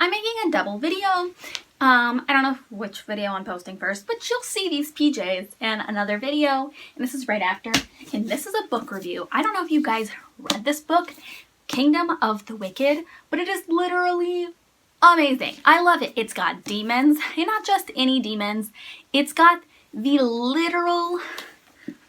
I'm making a double video. I don't know which video I'm posting first, but you'll see these PJs and another video, and this is right after, and this is a book review. I don't know if you guys read this book, Kingdom of the Wicked, but it is literally amazing. I love it. It's got demons, and not just any demons. It's got the literal,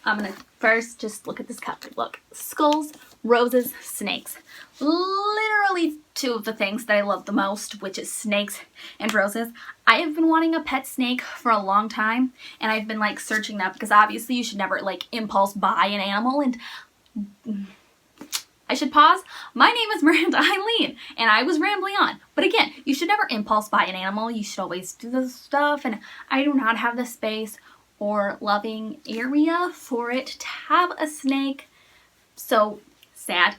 I'm gonna first just look at this cover. Look, skulls, roses, snakes. Literally two of the things that I love the most, which is snakes and roses. I have been wanting a pet snake for a long time, and I've been like searching that because obviously you should never like impulse buy an animal. And I should pause. My name is Miranda Eileen, and I was rambling on. But again, you should never impulse buy an animal. You should always do this stuff, and I do not have the space or loving area for it to have a snake. So sad.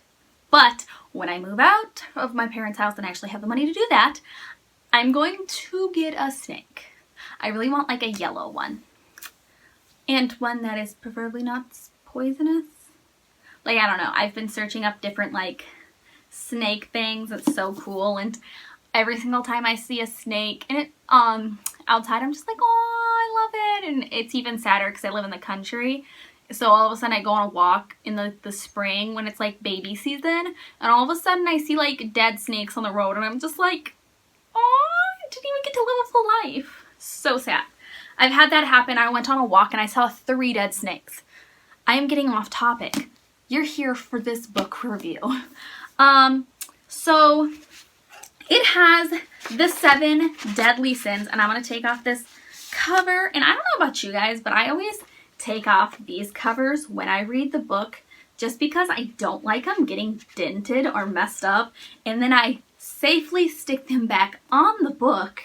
But when I move out of my parents' house and actually have the money to do that, I'm going to get a snake. I really want like a yellow one. And one that is preferably not poisonous. Like, I don't know. I've been searching up different like snake things. It's so cool. And every single time I see a snake and it outside, I'm just like, oh, I love it. And it's even sadder because I live in the country. So all of a sudden I go on a walk in the spring when it's like baby season, and all of a sudden I see like dead snakes on the road, and I'm just like, oh, I didn't even get to live a full life. So sad. I've had that happen. I went on a walk and I saw 3 dead snakes. I am getting off topic. You're here for this book review. So it has the 7 deadly sins, and I'm going to take off this cover, and I don't know about you guys, but I always take off these covers when I read the book just because I don't like them getting dented or messed up, and then I safely stick them back on the book,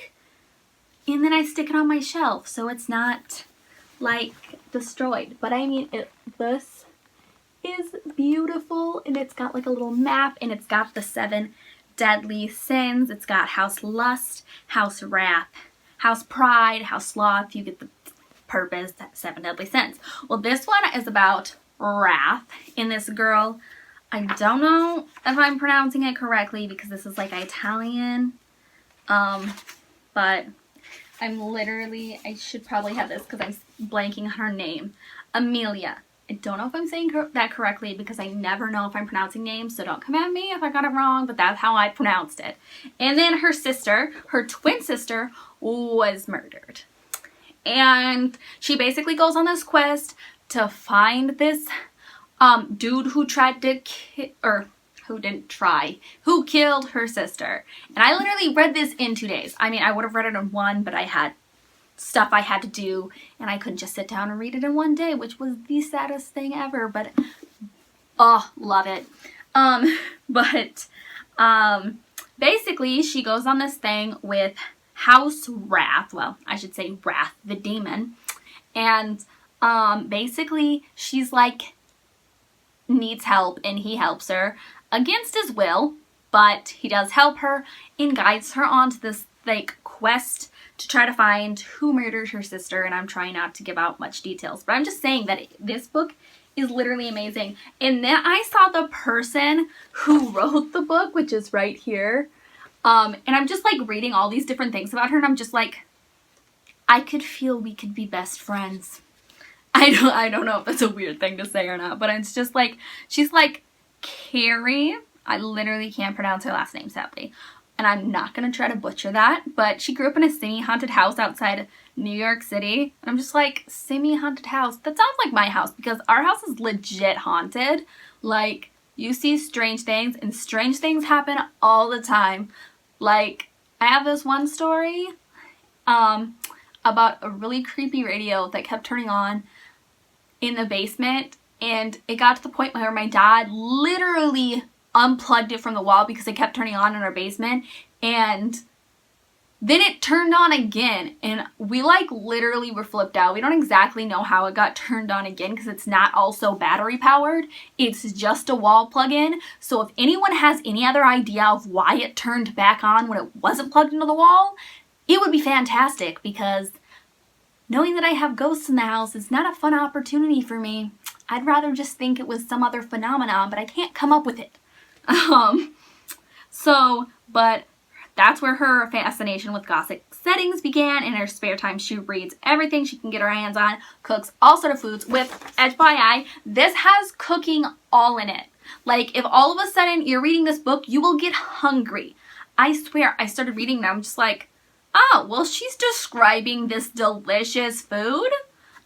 and then I stick it on my shelf so it's not like destroyed. But I mean, this is beautiful, and it's got like a little map, and it's got the 7 deadly sins. It's got house lust, house wrath, house pride, house sloth. You get the purpose, 7 deadly sins. Well, this one is about wrath in this girl. I don't know if I'm pronouncing it correctly because this is like Italian, but I should probably have this because I'm blanking on her name. Amelia. I don't know if I'm saying that correctly because I never know if I'm pronouncing names, so don't come at me if I got it wrong, but that's how I pronounced it. And then her sister, her twin sister, was murdered. And she basically goes on this quest to find this dude who tried to who killed her sister. And I literally read this in 2 days. I mean, I would have read it in 1, but I had stuff I had to do, and I couldn't just sit down and read it in 1 day, which was the saddest thing ever. But oh, love it. Basically she goes on this thing with House Wrath, well, I should say Wrath, the demon, and basically she's like needs help, and he helps her against his will, but he does help her and guides her onto this like quest to try to find who murdered her sister. And I'm trying not to give out much details, but I'm just saying that this book is literally amazing. And then I saw the person who wrote the book, which is right here. And I'm just like reading all these different things about her, and I'm just like, I could feel we could be best friends. I don't know if that's a weird thing to say or not, but it's just like, she's like Carrie. I literally can't pronounce her last name, sadly, and I'm not going to try to butcher that, but she grew up in a semi-haunted house outside New York City, and I'm just like, semi-haunted house? That sounds like my house, because our house is legit haunted. Like, you see strange things, and strange things happen all the time. Like, I have this one story about a really creepy radio that kept turning on in the basement, and it got to the point where my dad literally unplugged it from the wall because it kept turning on in our basement, and then it turned on again, and we like literally were flipped out. We don't exactly know how it got turned on again because it's not also battery powered. It's just a wall plug-in. So if anyone has any other idea of why it turned back on when it wasn't plugged into the wall, it would be fantastic, because knowing that I have ghosts in the house is not a fun opportunity for me. I'd rather just think it was some other phenomenon, but I can't come up with it. But that's where her fascination with gothic settings began. In her spare time, she reads everything she can get her hands on, cooks all sort of foods with, FYI, this has cooking all in it. Like, if all of a sudden you're reading this book, you will get hungry. I swear, I started reading and I'm just like, oh, well, she's describing this delicious food?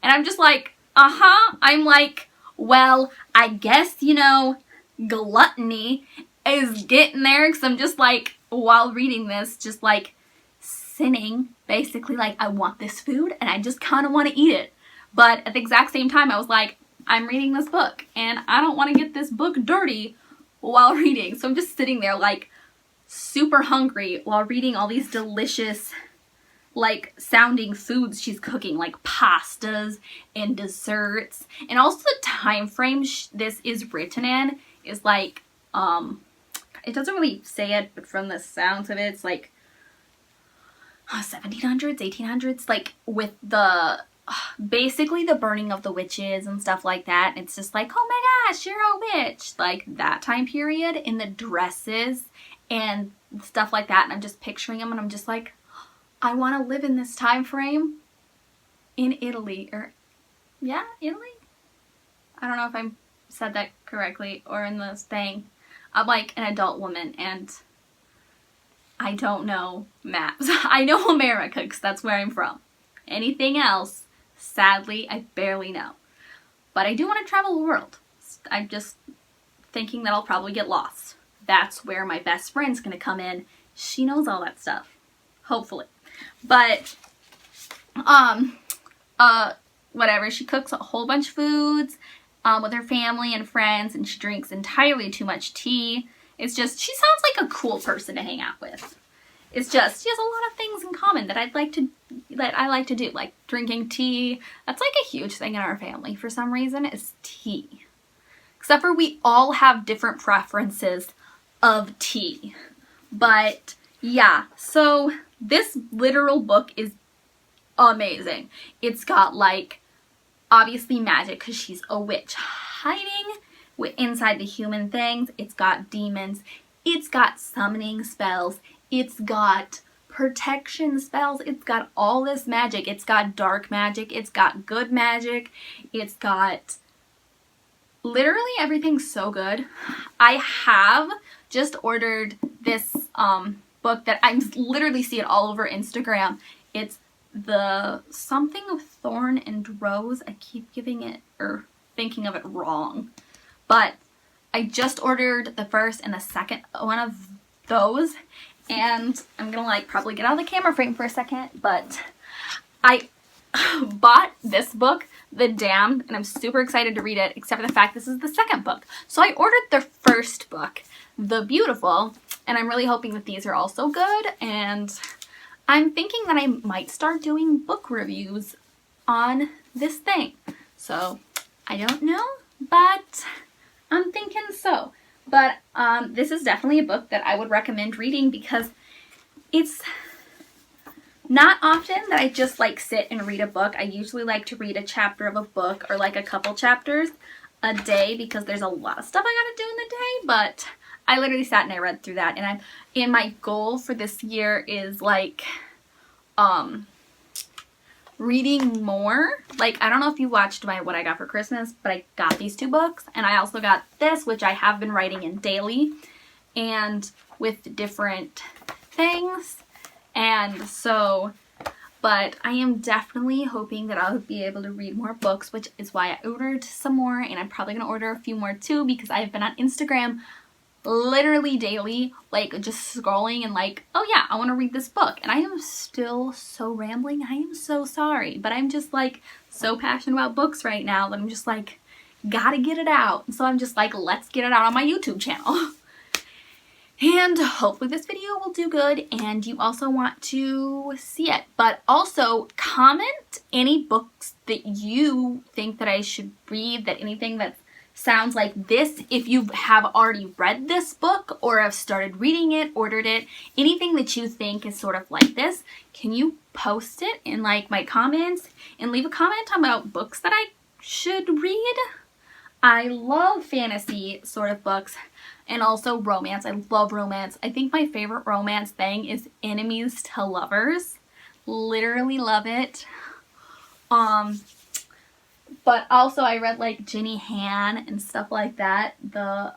And I'm just like, I'm like, well, I guess, you know, gluttony is getting there, because I'm just like, while reading this, just like sinning, basically, like, I want this food and I just kind of want to eat it. But at the exact same time, I was like, I'm reading this book and I don't want to get this book dirty while reading. So I'm just sitting there like super hungry while reading all these delicious, like, sounding foods she's cooking, like pastas and desserts. And also the time frame this is written in is like, it doesn't really say it, but from the sounds of it, it's like 1700s, 1800s, like with the, basically the burning of the witches and stuff like that. And it's just like, oh my gosh, you're a witch. Like that time period, in the dresses and stuff like that. And I'm just picturing them and I'm just like, I want to live in this time frame in Italy. Or, yeah, Italy? I don't know if I said that correctly, or in this thing. I'm like an adult woman and I don't know maps. I know America because that's where I'm from. Anything else, sadly, I barely know. But I do want to travel the world. I'm just thinking that I'll probably get lost. That's where my best friend's going to come in. She knows all that stuff. Hopefully. But, whatever. She cooks a whole bunch of foods with her family and friends, and she drinks entirely too much tea. It's just, she sounds like a cool person to hang out with. It's just, she has a lot of things in common that I like to do, like drinking tea. That's like a huge thing in our family for some reason, is tea. Except for we all have different preferences of tea. But yeah, so this literal book is amazing. It's got like, obviously magic because she's a witch hiding inside the human things. It's got demons. It's got summoning spells. It's got protection spells. It's got all this magic. It's got dark magic. It's got good magic. It's got literally everything so good. I have just ordered this book that I literally see it all over Instagram. It's the something of Thorn and Rose. I keep giving it or thinking of it wrong. But I just ordered the first and the second one of those. And I'm gonna like probably get out of the camera frame for a second. But I bought this book, The Damned, and I'm super excited to read it, except for the fact this is the second book. So I ordered the first book, The Beautiful, and I'm really hoping that these are also good. And I'm thinking that I might start doing book reviews on this thing. So, I don't know, but I'm thinking so. But this is definitely a book that I would recommend reading because it's not often that I just like sit and read a book. I usually like to read a chapter of a book or like a couple chapters a day because there's a lot of stuff I gotta do in the day, but I literally sat and I read through that, and my goal for this year is like reading more. Like, I don't know if you watched my what I got for Christmas, but I got these two books, and I also got this, which I have been writing in daily and with different things. And so, but I am definitely hoping that I'll be able to read more books, which is why I ordered some more, and I'm probably gonna order a few more too because I've been on Instagram literally daily, like just scrolling and like, oh yeah, I want to read this book. And I am still so rambling. I am so sorry, but I'm just like so passionate about books right now that I'm just like, gotta get it out. So I'm just like, let's get it out on my YouTube channel. And hopefully this video will do good and you also want to see it. But also comment any books that you think that I should read, that anything that sounds like this, if you have already read this book or have started reading it, ordered it, anything that you think is sort of like this, can you post it in like my comments and leave a comment about books that I should read? I love fantasy sort of books and also romance. I love romance. I think my favorite romance thing is enemies to lovers. Literally love it. But also I read like Jenny Han and stuff like that. The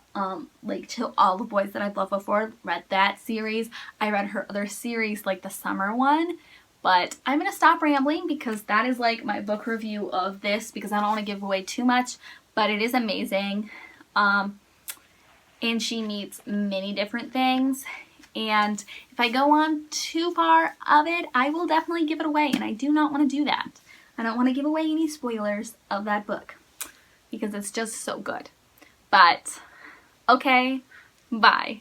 like To All the Boys That I've Loved Before, read that series. I read her other series like the summer one. But I'm going to stop rambling because that is like my book review of this because I don't want to give away too much, but it is amazing. And she meets many different things. And if I go on too far of it, I will definitely give it away, and I do not want to do that. I don't want to give away any spoilers of that book because it's just so good. But, okay, bye.